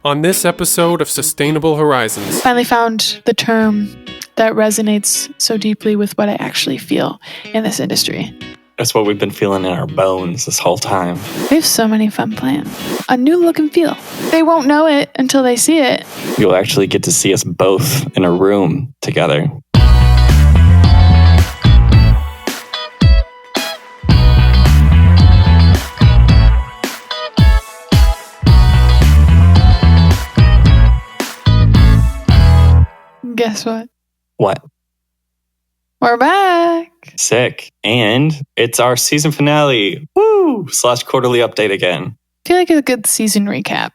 On this episode of Sustainable Horizons, Finally found the term that resonates so deeply with what I actually feel in this industry. That's what we've been feeling in our bones this whole time. We have so many fun plans. A new look and feel. They won't know it until they see it. You'll actually get to see us both in a room together. Guess what? What? We're back. Sick. And it's our season finale. Woo! / quarterly update again. I feel like a good season recap.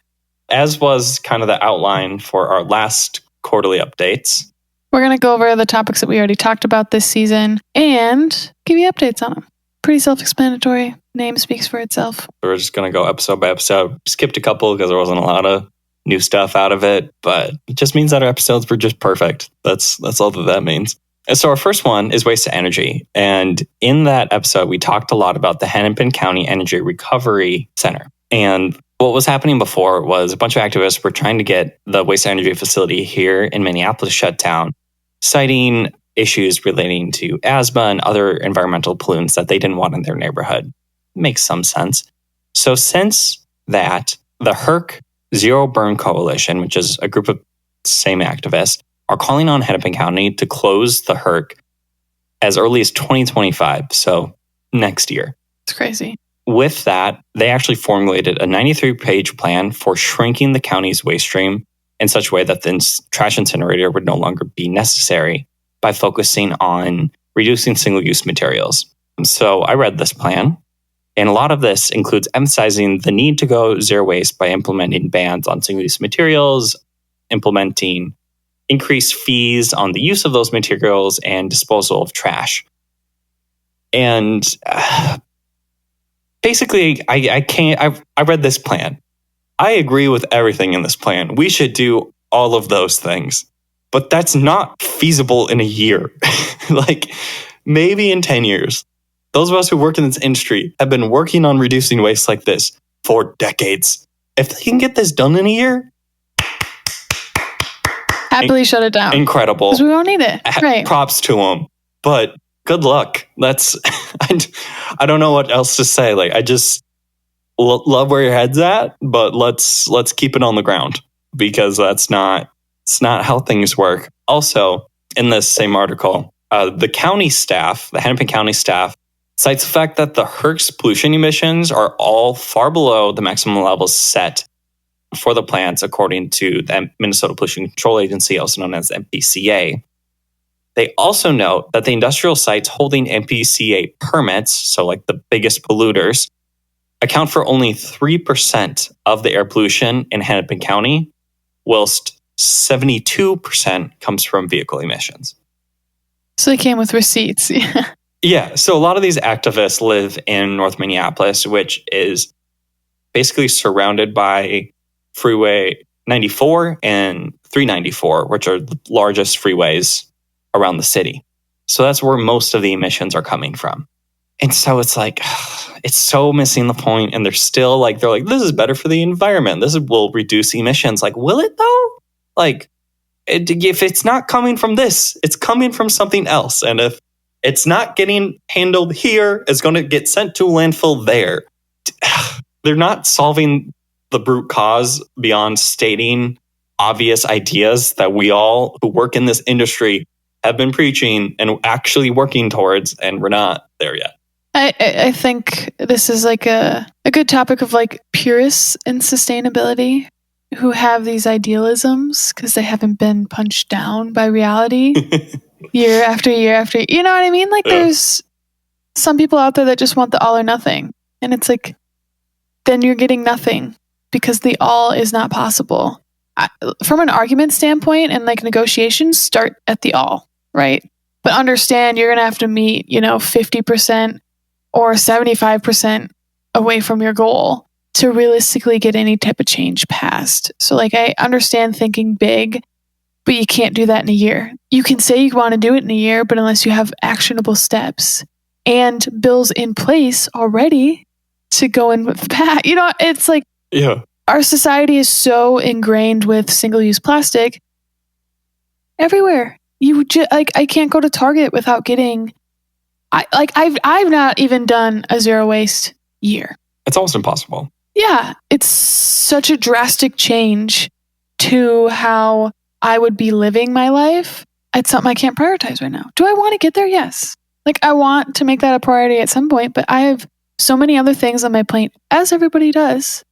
As was kind of the outline for our last quarterly updates. We're going to go over the topics that we already talked about this season and give you updates on them. Pretty self-explanatory. Name speaks for itself. We're just going to go episode by episode. Skipped a couple because there wasn't a lot of new stuff out of it, but it just means that our episodes were just perfect. That's all that means. And so our first one is waste to energy. And in that episode, we talked a lot about the Hennepin County Energy Recovery Center. And what was happening before was a bunch of activists were trying to get the waste to energy facility here in Minneapolis shut down, citing issues relating to asthma and other environmental pollutants that they didn't want in their neighborhood. Makes some sense. So since that, the HERC Zero Burn Coalition, which is a group of same activists, are calling on Hennepin County to close the HERC as early as 2025, so next year. It's crazy. With that, they actually formulated a 93-page plan for shrinking the county's waste stream in such a way that the trash incinerator would no longer be necessary by focusing on reducing single-use materials. So I read this plan. And a lot of this includes emphasizing the need to go zero waste by implementing bans on single-use materials, implementing increased fees on the use of those materials, and disposal of trash. And basically, I read this plan. I agree with everything in this plan. We should do all of those things. But that's not feasible in a year. Like, maybe in 10 years. Those of us who work in this industry have been working on reducing waste like this for decades. If they can get this done in a year, happily shut it down. Incredible. Because we won't need it. Right. Props to them. But good luck. That's I don't know what else to say. Like, I just love where your head's at, but let's keep it on the ground, because it's not how things work. Also, in this same article, the county staff, the Hennepin County staff, cites the fact that the HERC's pollution emissions are all far below the maximum levels set for the plants, according to the Minnesota Pollution Control Agency, also known as MPCA. They also note that the industrial sites holding MPCA permits, so like the biggest polluters, account for only 3% of the air pollution in Hennepin County, whilst 72% comes from vehicle emissions. So they came with receipts. Yeah, so a lot of these activists live in North Minneapolis, which is basically surrounded by Freeway 94 and 394, which are the largest freeways around the city. So that's where most of the emissions are coming from. And so it's like, it's so missing the point. And they're like, this is better for the environment. This will reduce emissions. Like, will it though? Like, if it's not coming from this, it's coming from something else. And if it's not getting handled here, it's going to get sent to a landfill there. They're not solving the root cause beyond stating obvious ideas that we all who work in this industry have been preaching and actually working towards, and we're not there yet. I think this is like a good topic of like purists in sustainability who have these idealisms because they haven't been punched down by reality year after year after, you know what I mean? Like, there's some people out there that just want the all or nothing. And it's like, then you're getting nothing because the all is not possible. From an argument standpoint and like negotiations, start at the all, right? But understand you're going to have to meet, 50% or 75% away from your goal to realistically get any type of change passed. So like, I understand thinking big, but you can't do that in a year. You can say you want to do it in a year, but unless you have actionable steps and bills in place already to go in with that, it's like, yeah, our society is so ingrained with single-use plastic everywhere. I can't go to Target without getting. I've not even done a zero waste year. It's almost impossible. Yeah, it's such a drastic change to how I would be living my life. It's something I can't prioritize right now. Do I want to get there? Yes. I want to make that a priority at some point, but I have so many other things on my plate, as everybody does,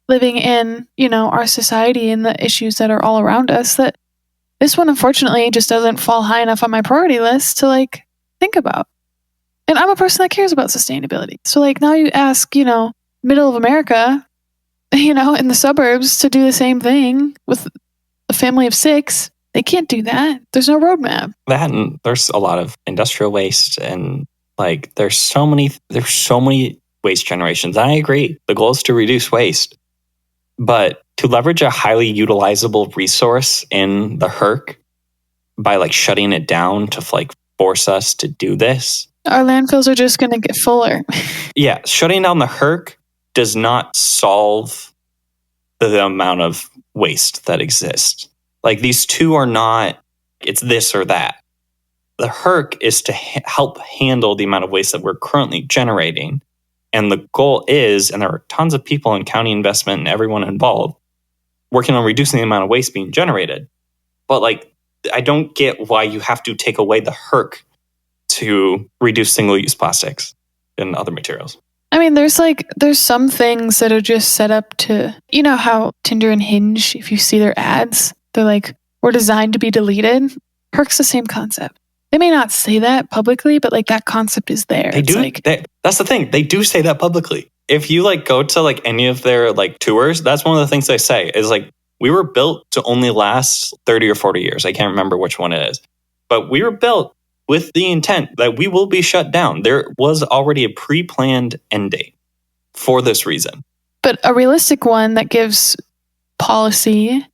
living in, our society and the issues that are all around us, that this one, unfortunately, just doesn't fall high enough on my priority list to, think about. And I'm a person that cares about sustainability. So, now you ask, middle of America, in the suburbs to do the same thing with a family of 6. They can't do that. There's no roadmap. That, and there's a lot of industrial waste, and there's so many waste generations. And I agree. The goal is to reduce waste. But to leverage a highly utilizable resource in the HERC by shutting it down to force us to do this. Our landfills are just going to get fuller. Yeah, shutting down the HERC does not solve the amount of waste that exists. These two are not, it's this or that. The HERC is to help handle the amount of waste that we're currently generating. And the goal is, and there are tons of people in county investment and everyone involved working on reducing the amount of waste being generated. But I don't get why you have to take away the HERC to reduce single-use plastics and other materials. I mean, there's some things that are just set up to, how Tinder and Hinge, if you see their ads, they're we're designed to be deleted. HERC's the same concept. They may not say that publicly, but that concept is there. They do. That's the thing. They do say that publicly. If you go to any of their tours, that's one of the things they say is we were built to only last 30 or 40 years. I can't remember which one it is, but we were built with the intent that we will be shut down. There was already a pre-planned end date for this reason. But a realistic one that gives policy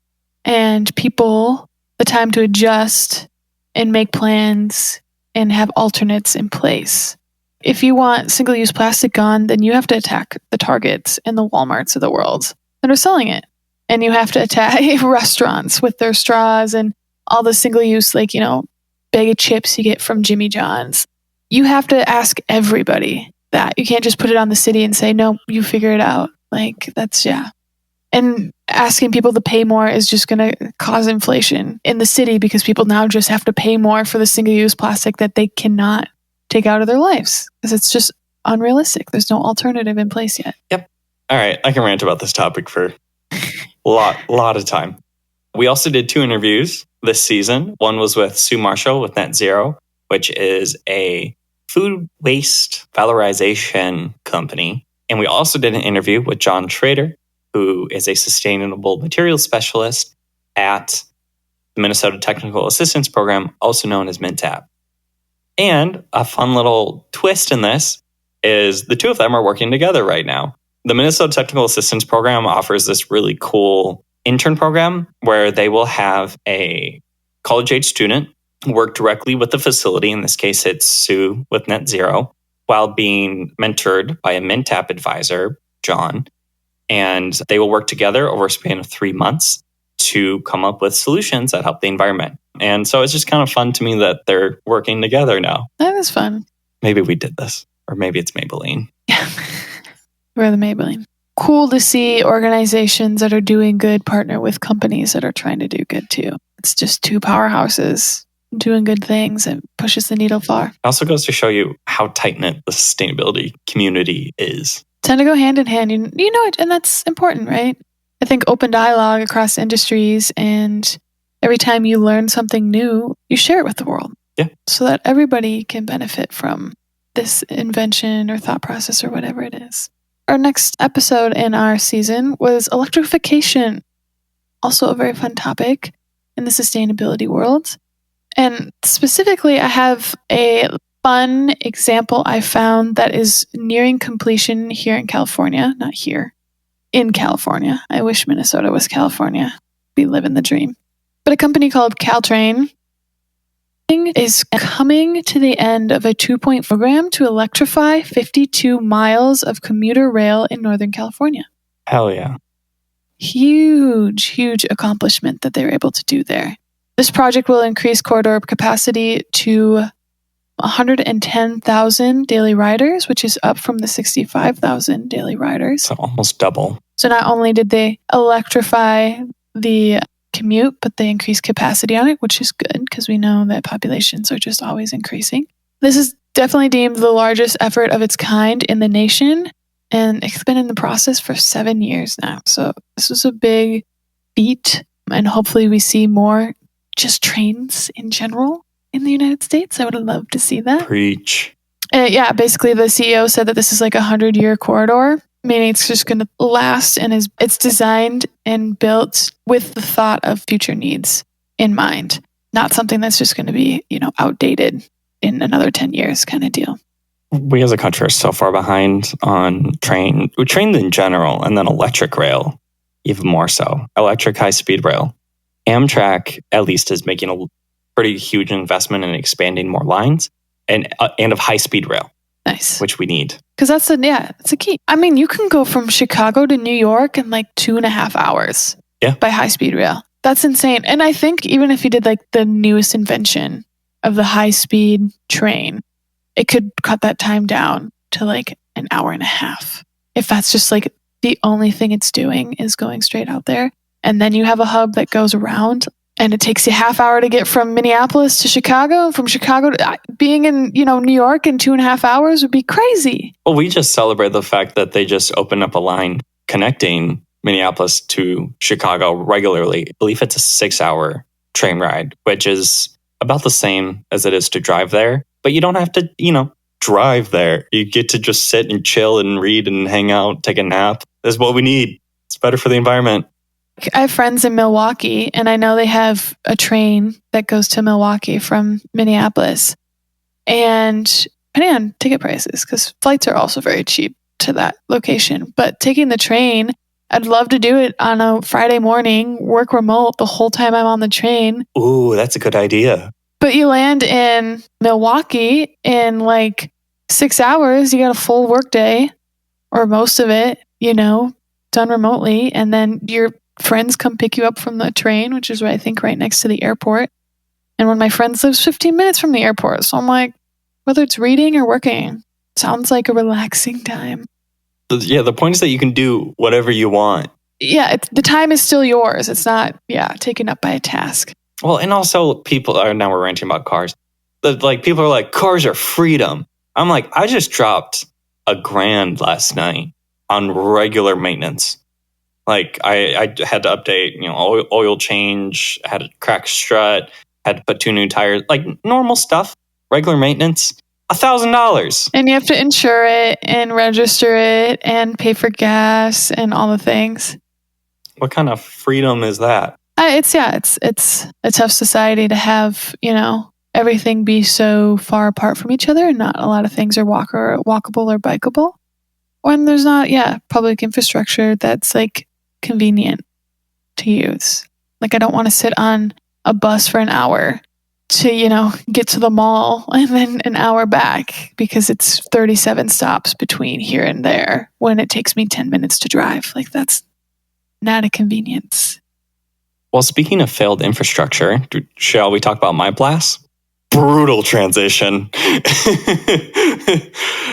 and people the time to adjust and make plans and have alternates in place. If you want single-use plastic gone, then you have to attack the Targets and the Walmarts of the world that are selling it. And you have to attack restaurants with their straws and all the single-use, bag of chips you get from Jimmy John's. You have to ask everybody that. You can't just put it on the city and say, no, you figure it out. That's, yeah. And asking people to pay more is just going to cause inflation in the city because people now just have to pay more for the single-use plastic that they cannot take out of their lives because it's just unrealistic. There's no alternative in place yet. Yep. All right. I can rant about this topic for a lot of time. We also did 2 interviews this season. One was with Sue Marshall with NETZRO, which is a food waste valorization company. And we also did an interview with John Schrader, who is a sustainable materials specialist at the Minnesota Technical Assistance Program, also known as MNTAP. And a fun little twist in this is the 2 of them are working together right now. The Minnesota Technical Assistance Program offers this really cool intern program where they will have a college-age student work directly with the facility. In this case, it's Sue with NETZRO, while being mentored by a MNTAP advisor, John. And they will work together over a span of 3 months to come up with solutions that help the environment. And so it's just kind of fun to me that they're working together now. That is fun. Maybe we did this, or maybe it's Maybelline. Yeah, we're the Maybelline. Cool to see organizations that are doing good partner with companies that are trying to do good too. It's just 2 powerhouses doing good things and pushes the needle far. It also goes to show you how tight-knit the sustainability community is. Tend to go hand in hand. You know it, and that's important, right? I think open dialogue across industries, and every time you learn something new, you share it with the world. Yeah. So that everybody can benefit from this invention or thought process or whatever it is. Our next episode in our season was electrification. Also a very fun topic in the sustainability world. And specifically, I have a fun example I found that is nearing completion here in California. Not here. In California. I wish Minnesota was California. Be living the dream. But a company called Caltrain is coming to the end of a 2-point program to electrify 52 miles of commuter rail in Northern California. Hell yeah. huge accomplishment that they were able to do there. This project will increase corridor capacity to 110,000 daily riders, which is up from the 65,000 daily riders. So almost double. So not only did they electrify the commute, but they increased capacity on it, which is good because we know that populations are just always increasing. This is definitely deemed the largest effort of its kind in the nation, and it's been in the process for 7 years now. So this was a big feat, and hopefully we see more just trains in general in the United States. I would love to see that. Preach. Yeah, basically the CEO said that this is like a 100-year corridor, meaning it's just going to last, and it's designed and built with the thought of future needs in mind, not something that's just going to be, outdated in another 10 years kind of deal. We as a country are so far behind on train in general, and then electric rail, even more so. Electric high-speed rail. Amtrak, at least, is making a pretty huge investment in expanding more lines and of high-speed rail. Nice. Which we need. Because that's a key. I mean, you can go from Chicago to New York in like 2.5 hours by high-speed rail. That's insane. And I think even if you did like the newest invention of the high-speed train, it could cut that time down to like an hour and a half. If that's just like the only thing it's doing is going straight out there. And then you have a hub that goes around, and it takes you half hour to get from Minneapolis to Chicago. And from Chicago to being in, New York in 2.5 hours would be crazy. Well, we just celebrate the fact that they just opened up a line connecting Minneapolis to Chicago regularly. I believe it's a 6-hour train ride, which is about the same as it is to drive there. But you don't have to, drive there. You get to just sit and chill and read and hang out, take a nap. That's what we need. It's better for the environment. I have friends in Milwaukee, and I know they have a train that goes to Milwaukee from Minneapolis. And depending on ticket prices, because flights are also very cheap to that location. But taking the train, I'd love to do it on a Friday morning, work remote the whole time I'm on the train. Ooh, that's a good idea. But you land in Milwaukee in like 6 hours, you got a full workday, or most of it, done remotely. And then your friends come pick you up from the train, which is I think right next to the airport. And one of my friends lives 15 minutes from the airport. So I'm like, whether it's reading or working, sounds like a relaxing time. Yeah, the point is that you can do whatever you want. Yeah, the time is still yours. It's not, taken up by a task. Well, and also people are, now we're ranting about cars. People are like, cars are freedom. I'm like, I just dropped $1,000 last night on regular maintenance. Like I had to update, oil change, had to crack strut, had to put 2 new tires, like normal stuff, regular maintenance, $1,000. And you have to insure it and register it and pay for gas and all the things. What kind of freedom is that? It's a tough society to have, everything be so far apart from each other, and not a lot of things are walkable or bikeable. When there's not, public infrastructure that's like convenient to use. Like I don't want to sit on a bus for an hour to, get to the mall and then an hour back because it's 37 stops between here and there when it takes me 10 minutes to drive. Like that's not a convenience. Well, speaking of failed infrastructure, shall we talk about Myplas? Brutal transition.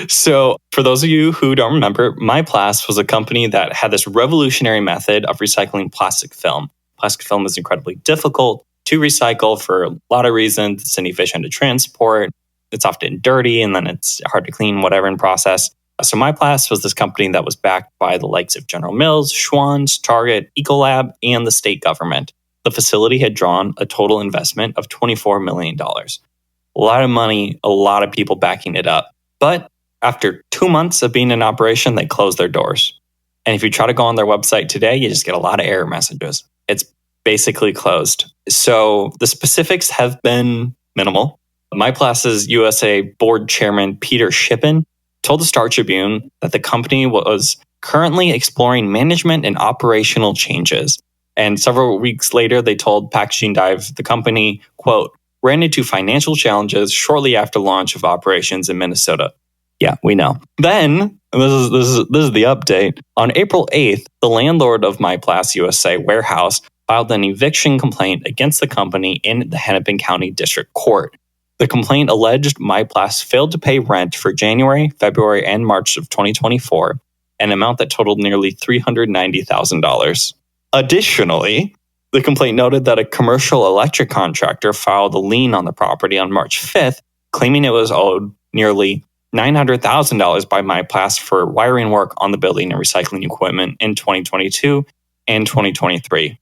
So for those of you who don't remember, Myplas was a company that had this revolutionary method of recycling plastic film. Plastic film is incredibly difficult to recycle for a lot of reasons. It's inefficient to transport. It's often dirty, and then it's hard to clean, whatever, in process. So Myplas was this company that was backed by the likes of General Mills, Schwann's, Target, Ecolab, and the state government. The facility had drawn a total investment of $24 million. A lot of money, a lot of people backing it up. But after 2 months of being in operation, they closed their doors. And if you try to go on their website today, you just get a lot of error messages. It's basically closed. So the specifics have been minimal. Myplas's USA board chairman, Peter Shippen, told the Star Tribune that the company was currently exploring management and operational changes. And several weeks later, they told Packaging Dive the company, quote, ran into financial challenges shortly after launch of operations in Minnesota. Yeah, we know. Then And this is the update. On April 8th, the landlord of Myplas USA warehouse filed an eviction complaint against the company in the Hennepin County District Court. The complaint alleged Myplas failed to pay rent for January, February, and March of 2024, an amount that totaled nearly $390,000. Additionally, the complaint noted that a commercial electric contractor filed a lien on the property on March 5th, claiming it was owed nearly $900,000 by Myplas for wiring work on the building and recycling equipment in 2022 and 2023.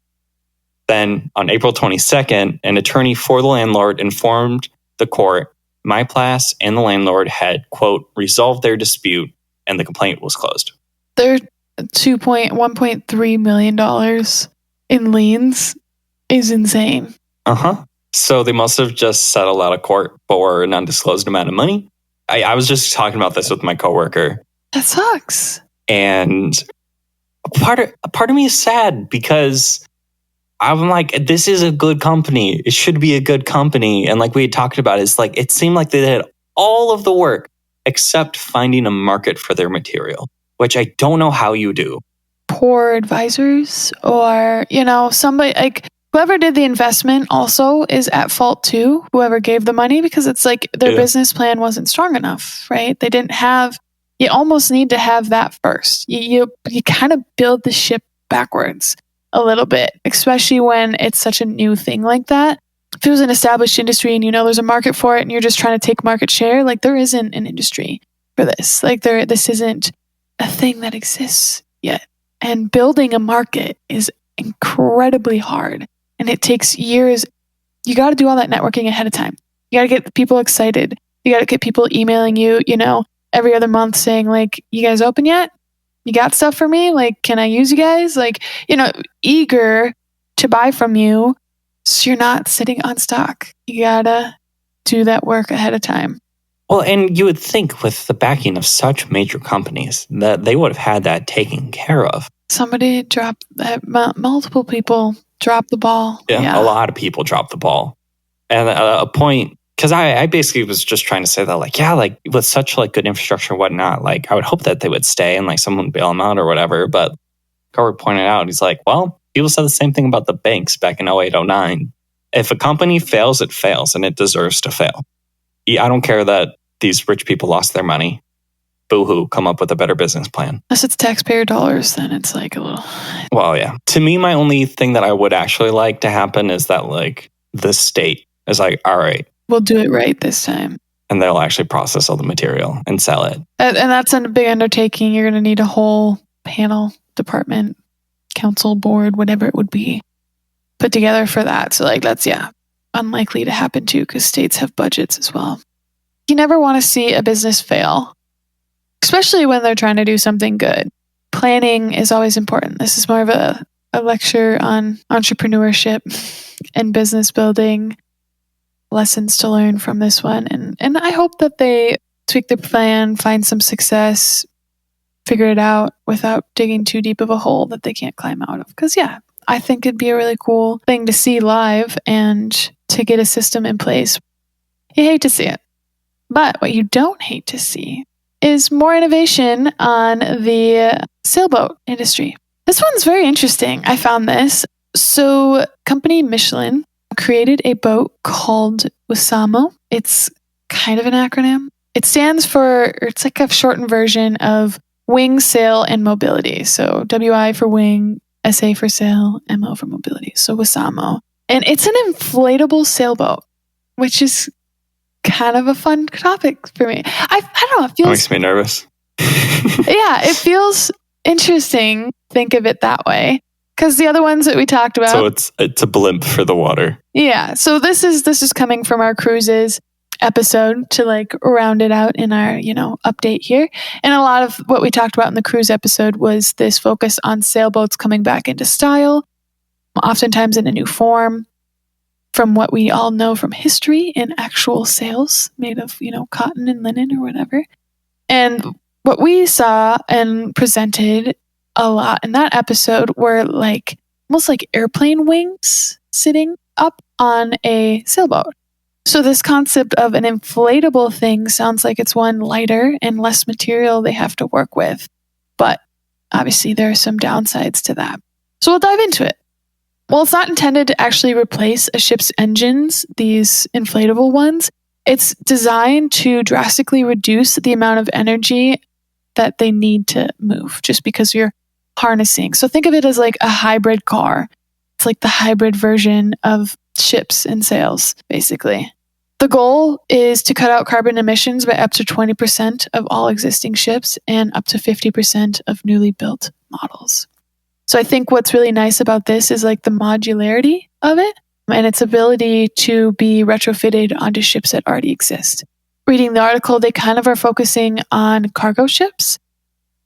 Then, on April 22nd, an attorney for the landlord informed the court Myplas and the landlord had, quote, resolved their dispute, and the complaint was closed. Their $1.3 million in liens is insane. So they must have just settled out of court for an undisclosed amount of money. I was just talking about this with my coworker. That sucks. And part of me is sad because I'm like, this is a good company. It should be a good company. And like we had talked about, it's like it seemed like they did all of the work except finding a market for their material, which I don't know how you do. Poor advisors, or, somebody like whoever did the investment also is at fault too, whoever gave the money, because it's like their business plan wasn't strong enough, right? They didn't have, you almost need to have that first. You kind of build the ship backwards a little bit, especially when it's such a new thing like that. If it was an established industry and there's a market for it and you're just trying to take market share, like there isn't an industry for this. Like this isn't a thing that exists yet. And building a market is incredibly hard. And it takes years. You got to do all that networking ahead of time. You got to get people excited. You got to get people emailing you, every other month saying like, you guys open yet? You got stuff for me? Like, can I use you guys? Like, eager to buy from you. So you're not sitting on stock. You got to do that work ahead of time. Well, and you would think with the backing of such major companies that they would have had that taken care of. Somebody dropped that. Multiple people dropped the ball. Yeah, a lot of people dropped the ball. And a point, because I basically was just trying to say that, like, with such like good infrastructure and whatnot, like I would hope that they would stay and like someone would bail them out or whatever. But Howard pointed out, he's like, well, people said the same thing about the banks back in 08, 09. If a company fails, it fails and it deserves to fail. I don't care that these rich people lost their money. Boo-hoo, come up with a better business plan. Unless it's taxpayer dollars, then it's like a little... Well, yeah. To me, my only thing that I would actually like to happen is that like the state is like, all right, we'll do it right this time. And they'll actually process all the material and sell it. And that's a big undertaking. You're going to need a whole panel, department, council, board, whatever it would be, put together for that. So like that's, unlikely to happen too, because states have budgets as well. You never want to see a business fail, especially when they're trying to do something good. Planning is always important. This is more of a lecture on entrepreneurship and business building. Lessons to learn from this one. And I hope that they tweak their plan, find some success, figure it out without digging too deep of a hole that they can't climb out of. Because, I think it'd be a really cool thing to see live and to get a system in place. You hate to see it. But what you don't hate to see is more innovation on the sailboat industry. This one's very interesting. I found this. So, company Michelin created a boat called Wikstrom. It's kind of an acronym. It stands for, or it's like a shortened version of Wing, Sail, and Mobility. So, WI for Wing, SA for Sail, MO for Mobility. So, Wikstrom. And it's an inflatable sailboat, which is kind of a fun topic for me. I don't know. It feels, makes me nervous. It feels interesting. Think of it that way. Because the other ones that we talked about. So it's a blimp for the water. Yeah. So this is coming from our cruises episode to like round it out in our, update here. And a lot of what we talked about in the cruise episode was this focus on sailboats coming back into style, oftentimes in a new form. From what we all know from history and actual sails made of, cotton and linen or whatever. And what we saw and presented a lot in that episode were like almost like airplane wings sitting up on a sailboat. So this concept of an inflatable thing sounds like it's one lighter and less material they have to work with. But obviously there are some downsides to that. So we'll dive into it. Well, it's not intended to actually replace a ship's engines, these inflatable ones. It's designed to drastically reduce the amount of energy that they need to move just because you're harnessing. So think of it as like a hybrid car. It's like the hybrid version of ships and sails, basically. The goal is to cut out carbon emissions by up to 20% of all existing ships and up to 50% of newly built models. So I think what's really nice about this is like the modularity of it and its ability to be retrofitted onto ships that already exist. Reading the article, they kind of are focusing on cargo ships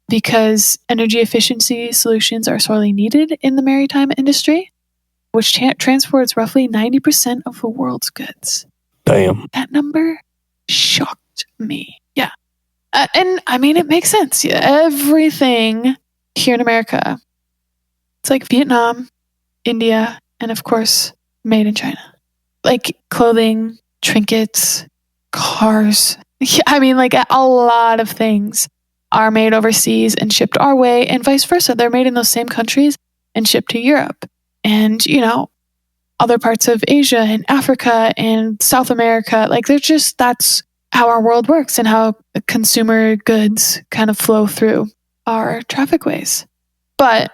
because energy efficiency solutions are sorely needed in the maritime industry, which transports roughly 90% of the world's goods. Damn. That number shocked me. Yeah. And I mean, it makes sense. Yeah, everything here in America, it's like Vietnam, India, and of course, made in China. Like clothing, trinkets, cars. Yeah, I mean, like a lot of things are made overseas and shipped our way and vice versa. They're made in those same countries and shipped to Europe. And, other parts of Asia and Africa and South America. Like that's how our world works and how consumer goods kind of flow through our traffic ways. But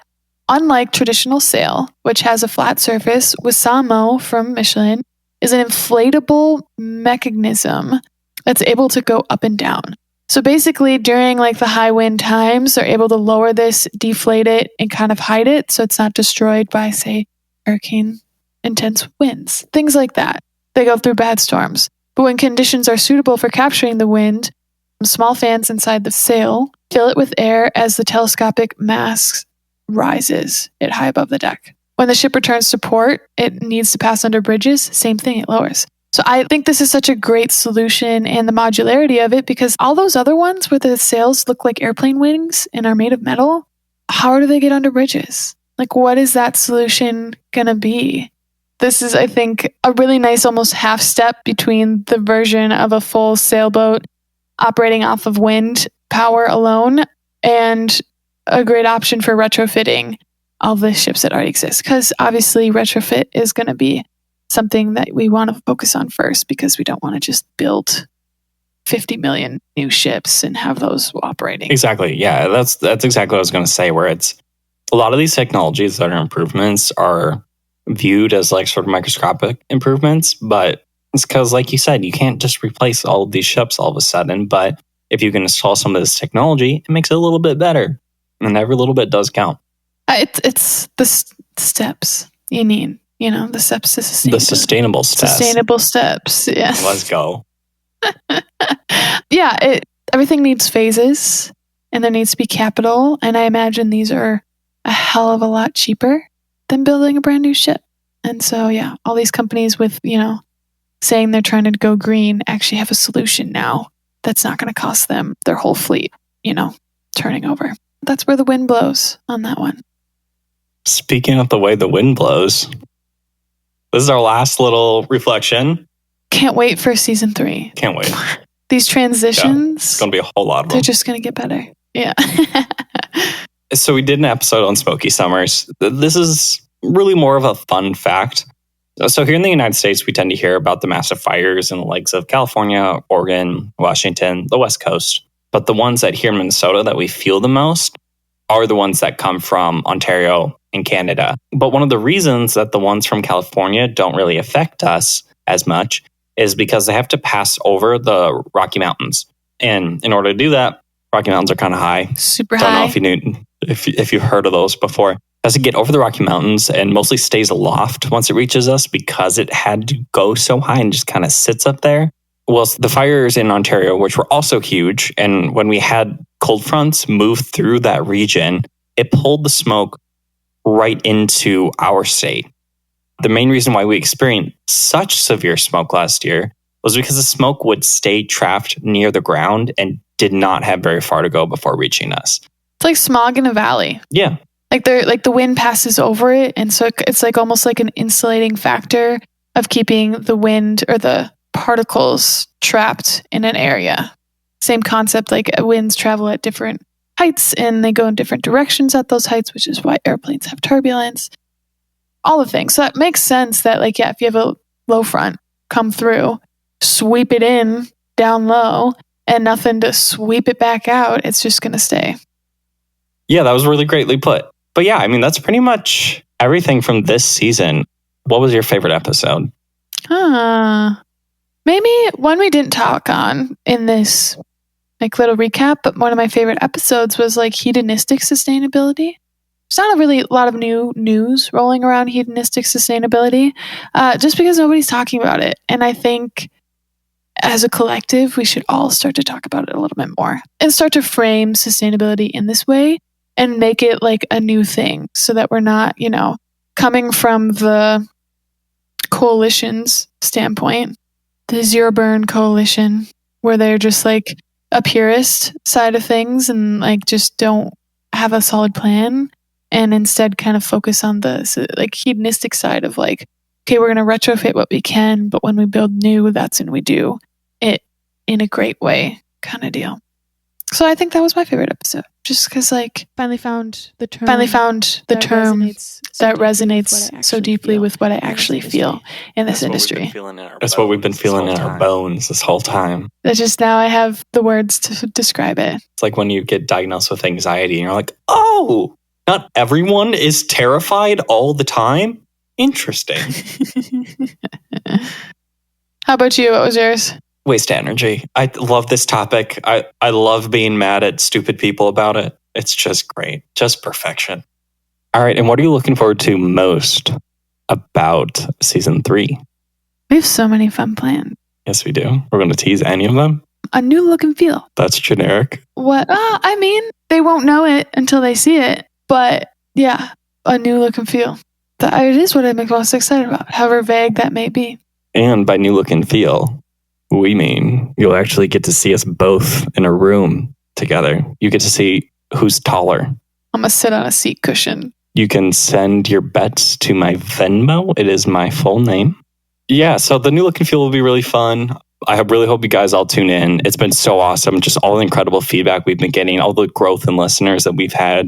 unlike traditional sail, which has a flat surface, Wikstrom from Michelin is an inflatable mechanism that's able to go up and down. So basically during like the high wind times, they're able to lower this, deflate it, and kind of hide it so it's not destroyed by, say, hurricane intense winds, things like that. They go through bad storms. But when conditions are suitable for capturing the wind, small fans inside the sail fill it with air as the telescopic mast rises it high above the deck. When the ship returns to port, it needs to pass under bridges. Same thing, it lowers. So I think this is such a great solution and the modularity of it because all those other ones where the sails look like airplane wings and are made of metal, how do they get under bridges? Like, what is that solution going to be? This is, I think, a really nice almost half step between the version of a full sailboat operating off of wind power alone and a great option for retrofitting all the ships that already exist. Because obviously retrofit is going to be something that we want to focus on first because we don't want to just build 50 million new ships and have those operating. Exactly. Yeah, that's exactly what I was going to say, where it's a lot of these technologies that are improvements are viewed as like sort of microscopic improvements, but it's because, like you said, you can't just replace all of these ships all of a sudden. But if you can install some of this technology, it makes it a little bit better, and every little bit does count. It's the steps you need, the steps to sustainability. The sustainable steps. Sustainable steps. Yes. Let's go. Yeah, everything needs phases, and there needs to be capital, and I imagine these are a hell of a lot cheaper than building a brand new ship. And so, yeah, all these companies with, saying they're trying to go green actually have a solution now that's not going to cost them their whole fleet, turning over. That's where the wind blows on that one. Speaking of the way the wind blows, this is our last little reflection. Can't wait for season 3. Can't wait. These transitions. It's going to be a whole lot of them. They're just going to get better. Yeah. So we did an episode on smoky summers. This is really more of a fun fact. So here in the United States, we tend to hear about the massive fires in the lakes of California, Oregon, Washington, the West Coast. But the ones that here in Minnesota that we feel the most are the ones that come from Ontario and Canada. But one of the reasons that the ones from California don't really affect us as much is because they have to pass over the Rocky Mountains. And in order to do that, Rocky Mountains are kind of high. Super Don't high. know if you knew, if you've heard of those before. It has to get over the Rocky Mountains and mostly stays aloft once it reaches us because it had to go so high and just kind of sits up there. Well, the fires in Ontario, which were also huge, and when we had cold fronts move through that region, it pulled the smoke right into our state. The main reason why we experienced such severe smoke last year was because the smoke would stay trapped near the ground and did not have very far to go before reaching us. It's like smog in a valley. Yeah. Like the wind passes over it, and so it's like almost like an insulating factor of keeping the wind or the particles trapped in an area. Same concept, like winds travel at different heights and they go in different directions at those heights, which is why airplanes have turbulence. All the things. So that makes sense that, like, yeah, if you have a low front come through, sweep it in down low, and nothing to sweep it back out, it's just going to stay. Yeah, that was really greatly put. But yeah, I mean, that's pretty much everything from this season. What was your favorite episode? Maybe one we didn't talk on in this like little recap, but one of my favorite episodes was like hedonistic sustainability. There's not a lot of new news rolling around hedonistic sustainability, just because nobody's talking about it. And I think as a collective, we should all start to talk about it a little bit more and start to frame sustainability in this way and make it like a new thing so that we're not, coming from the coalition's standpoint, the Zero Burn Coalition, where they're just like a purist side of things and like just don't have a solid plan, and instead kind of focus on the like hedonistic side of like, okay, we're going to retrofit what we can, but when we build new, that's when we do it in a great way kind of deal. So I think that was my favorite episode, just because like finally found the term that resonates so deeply with what I actually feel in this industry. That's what we've been feeling in our bones this whole time. It's just now I have the words to describe it. It's like when you get diagnosed with anxiety and you're like, oh, not everyone is terrified all the time? Interesting. How about you? What was yours? Waste energy. I love this topic. I love being mad at stupid people about it. It's just great. Just perfection. All right. And what are you looking forward to most about season 3? We have so many fun plans. Yes, we do. We're going to tease any of them. A new look and feel. That's generic. What? I mean, they won't know it until they see it. But yeah, a new look and feel. It is what I'm most excited about, however vague that may be. And by new look and feel, we mean you'll actually get to see us both in a room together. You get to see who's taller. I'm going to sit on a seat cushion. You can send your bets to my Venmo. It is my full name. Yeah, so the new look and feel will be really fun. I really hope you guys all tune in. It's been so awesome. Just all the incredible feedback we've been getting, all the growth in listeners that we've had.